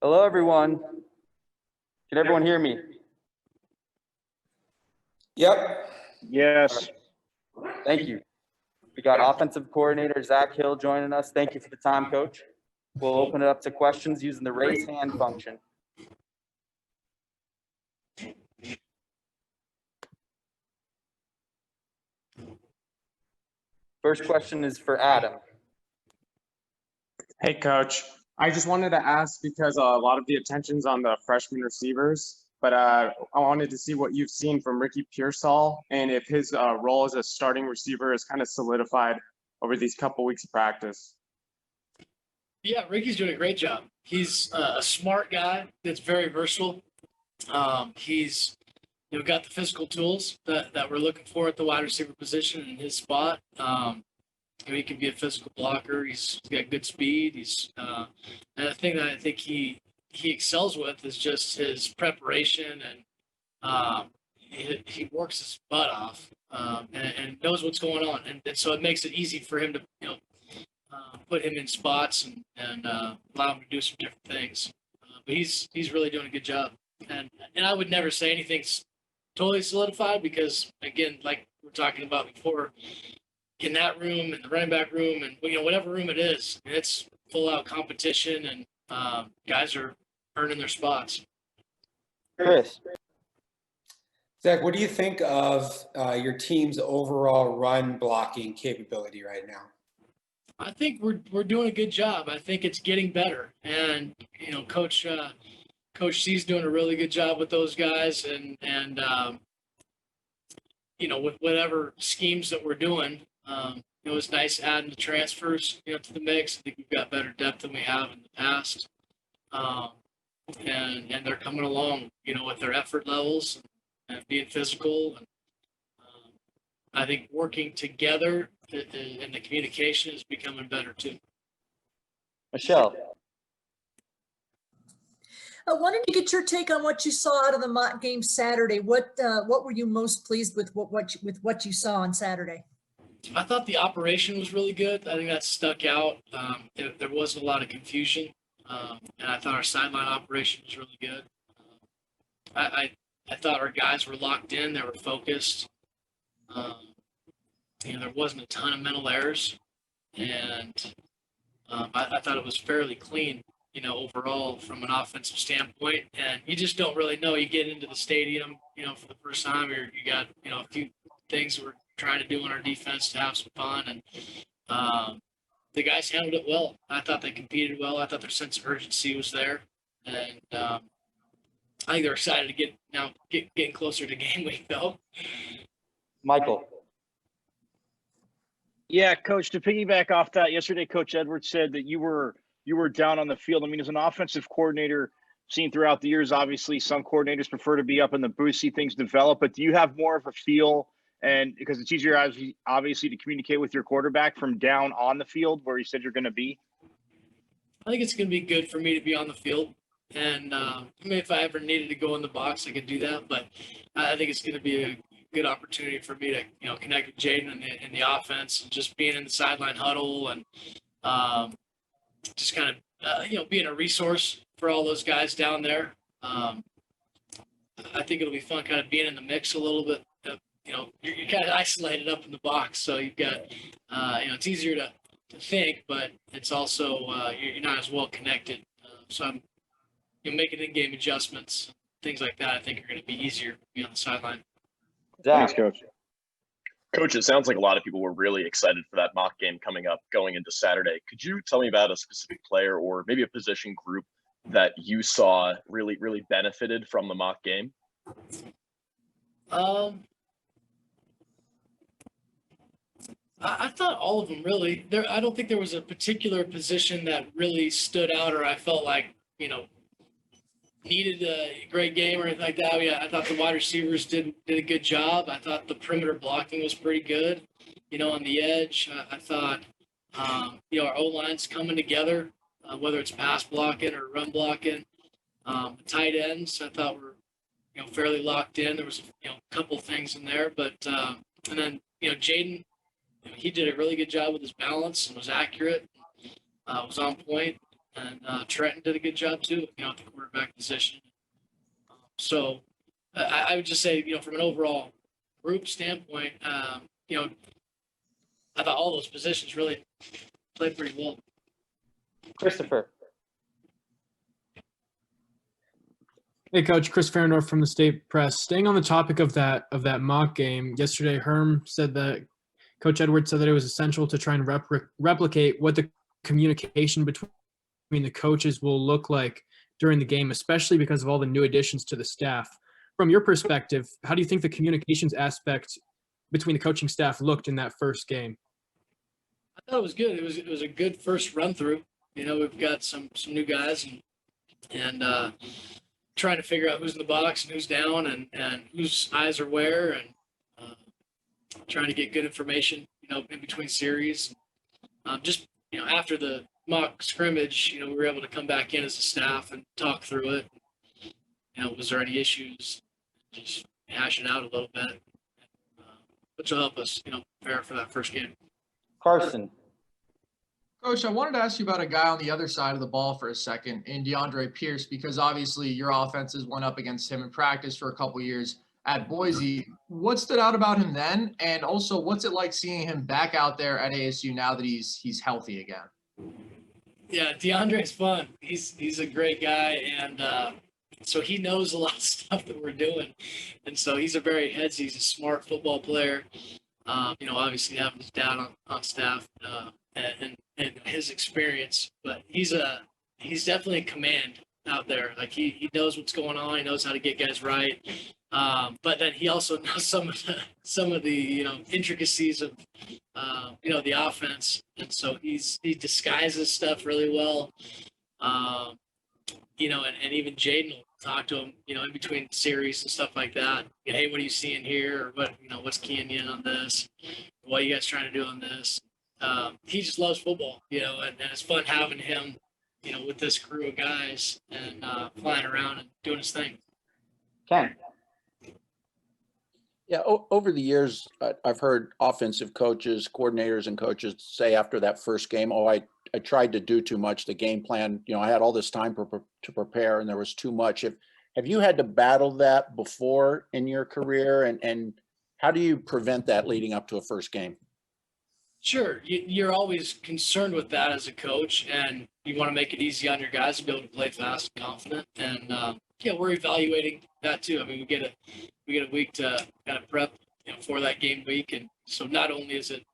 Hello, everyone. Can everyone hear me? Yep. Yes. Thank you. We got offensive coordinator Zak Hill joining us. Thank you for the time, Coach. We'll open it up to questions using the raise hand function. First question is for Adam. Hey, Coach. I just wanted to ask because a lot of the attention's on the freshman receivers, but I wanted to see what you've seen from Ricky Pearsall and if his role as a starting receiver is kind of solidified over these couple weeks of practice. Yeah, Ricky's doing a great job. He's a smart guy that's very versatile. He's got the physical tools that we're looking for at the wide receiver position in his spot. He can be a physical blocker. He's got good speed. And the thing that I think he excels with is just his preparation, and he works his butt off and knows what's going on, and so it makes it easy for him to put him in spots and allow him to do some different things. But he's really doing a good job, and I would never say anything's totally solidified because, again, like we were talking about before, in that room, in the running back room, and whatever room it is, it's full out competition, and guys are earning their spots. Chris. Zach, what do you think of your team's overall run blocking capability right now? I think we're doing a good job. I think it's getting better, and Coach C's doing a really good job with those guys, and with whatever schemes that we're doing. It was nice adding the transfers, to the mix. I think we've got better depth than we have in the past, and they're coming along, with their effort levels and being physical. And I think working together and the communication is becoming better too. Michelle. I wanted to get your take on what you saw out of the mock game Saturday. What were you most pleased with what you saw on Saturday? I thought the operation was really good. I think that stuck out. There wasn't a lot of confusion, and I thought our sideline operation was really good. I thought our guys were locked in. They were focused. There wasn't a ton of mental errors, and I thought it was fairly clean, overall from an offensive standpoint. And you just don't really know. You get into the stadium, for the first time, you got, a few things we're trying to do on our defense to have some fun, and the guys handled it well. I thought they competed well. I thought their sense of urgency was there, and I think they're excited to getting closer to game week though. Michael. Yeah, Coach, to piggyback off that, yesterday Coach Edwards said that you were down on the field. I mean, as an offensive coordinator, seen throughout the years, obviously some coordinators prefer to be up in the booth, see things develop, but do you have more of a feel? And because it's easier, obviously, to communicate with your quarterback from down on the field where you said you're going to be? I think it's going to be good for me to be on the field. And if I ever needed to go in the box, I could do that. But I think it's going to be a good opportunity for me to, connect with Jaden in the offense, and just being in the sideline huddle, and just kind of, being a resource for all those guys down there. I think it'll be fun kind of being in the mix a little bit. You're kind of isolated up in the box, so you've got, it's easier to think, but it's also you're not as well connected. So I'm making in-game adjustments, things like that. I think are going to be easier to be on the sideline. Thanks, Coach. Coach, it sounds like a lot of people were really excited for that mock game coming up going into Saturday. Could you tell me about a specific player or maybe a position group that you saw really, really benefited from the mock game? I thought all of them really. I don't think there was a particular position that really stood out, or I felt like needed a great game or anything like that. I thought the wide receivers did a good job. I thought the perimeter blocking was pretty good. On the edge, I thought our O-line's coming together, whether it's pass blocking or run blocking. The tight ends, I thought were fairly locked in. There was a couple things in there, but and then Jaden. He did a really good job with his balance and was accurate, was on point. And Trenton did a good job too, at the quarterback position. So I would just say, from an overall group standpoint, I thought all those positions really played pretty well. Christopher. Hey, Coach, Chris Fairnorth from the State Press. Staying on the topic of that mock game, yesterday Herm said that Coach Edwards said that it was essential to try and replicate what the communication between the coaches will look like during the game, especially because of all the new additions to the staff. From your perspective, how do you think the communications aspect between the coaching staff looked in that first game? I thought it was good. It was a good first run through. We've got some new guys and trying to figure out who's in the box and who's down and whose eyes are where, and trying to get good information, in between series. After the mock scrimmage, we were able to come back in as a staff and talk through it. Was there any issues? Just hash it out a little bit, which will help us, prepare for that first game. Carson. Coach, I wanted to ask you about a guy on the other side of the ball for a second, in DeAndre Pierce, because obviously your offenses went up against him in practice for a couple years at Boise. What stood out about him then? And also, what's it like seeing him back out there at ASU now that he's healthy again? Yeah, DeAndre's fun. He's a great guy, and so he knows a lot of stuff that we're doing. And so he's a very headsy, he's a smart football player. Obviously having his dad on staff and his experience, but he's definitely in command out there. Like he knows what's going on. He knows how to get guys right. But then he also knows some of the intricacies of the offense, and so he disguises stuff really well. And even Jaden will talk to him, in between series and stuff like that. Hey, what are you seeing here? Or what's keying you in on this? What are you guys trying to do on this? He just loves football, and it's fun having him, with this crew of guys and flying around and doing his thing. Ken. Yeah, over the years, I've heard offensive coaches, coordinators, and coaches say after that first game, I tried to do too much. The game plan, I had all this time to prepare, and there was too much. Have you had to battle that before in your career, and how do you prevent that leading up to a first game? Sure, you're always concerned with that as a coach, and you want to make it easy on your guys to be able to play fast and confident. And we're evaluating that too. I mean, we get a week to kind of prep, for that game week, and so not only is it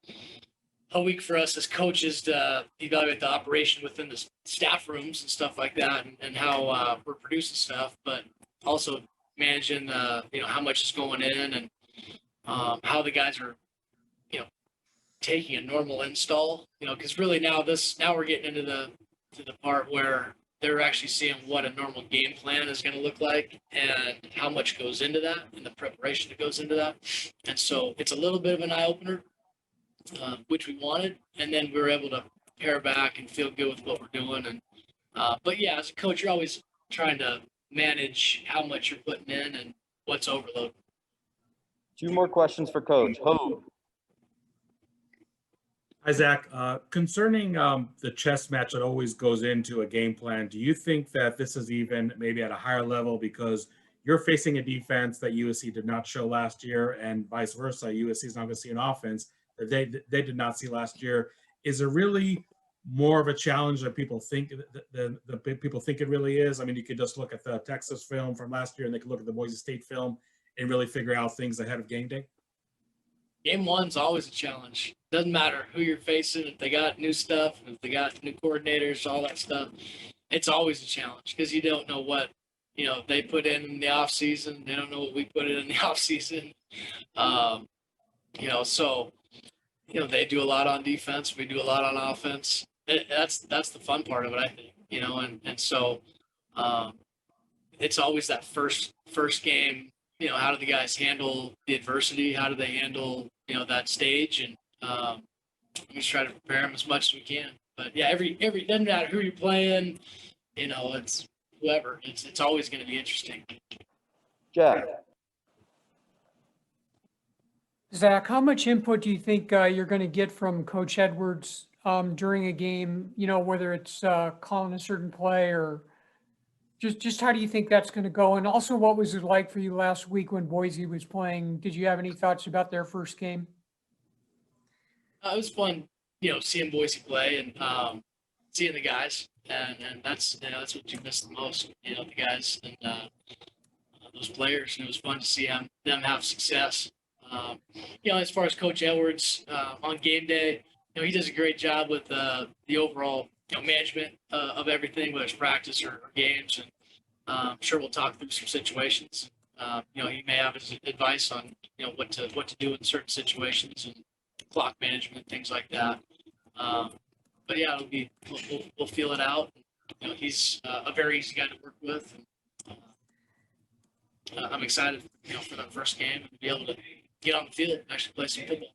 a week for us as coaches to evaluate the operation within the staff rooms and stuff like that, and how we're producing stuff, but also managing how much is going in and how the guys are taking a normal install, because really now we're getting into the part where they're actually seeing what a normal game plan is going to look like and how much goes into that and the preparation that goes into that. And so it's a little bit of an eye opener, which we wanted, and then we were able to pair back and feel good with what we're doing. And but yeah, as a coach, you're always trying to manage how much you're putting in and what's overload. 2 more questions for Coach. Ho. Hi, Zach. Concerning the chess match that always goes into a game plan, do you think that this is even maybe at a higher level because you're facing a defense that USC did not show last year, and vice versa? USC is not going to see an offense that they did not see last year. Is it really more of a challenge than people think people think it really is? I mean, you could just look at the Texas film from last year, and they could look at the Boise State film and really figure out things ahead of game day. Game one's always a challenge. Doesn't matter who you're facing, if they got new stuff, if they got new coordinators, all that stuff. It's always a challenge because you don't know what they put in the off season. They don't know what we put in the off season. So they do a lot on defense. We do a lot on offense. That's the fun part of it, I think. And so it's always that first game. How do the guys handle the adversity? How do they handle that stage? And we just try to prepare them as much as we can. But yeah, every doesn't matter who you're playing. It's whoever. It's always going to be interesting. Jeff. Zach, how much input do you think you're going to get from Coach Edwards during a game, whether it's calling a certain play or just how do you think that's going to go? And also, what was it like for you last week when Boise was playing? Did you have any thoughts about their first game? It was fun, seeing Boise play and seeing the guys, and that's what you miss the most, the guys and those players. And it was fun to see them have success. As far as Coach Edwards on game day, he does a great job with the overall management of everything, whether it's practice or games. And I'm sure we'll talk through some situations. He may have his advice on what to do in certain situations and clock management, things like that. But yeah, we'll feel it out. He's a very easy guy to work with. And, I'm excited, for that first game and to be able to get on the field and actually play some football.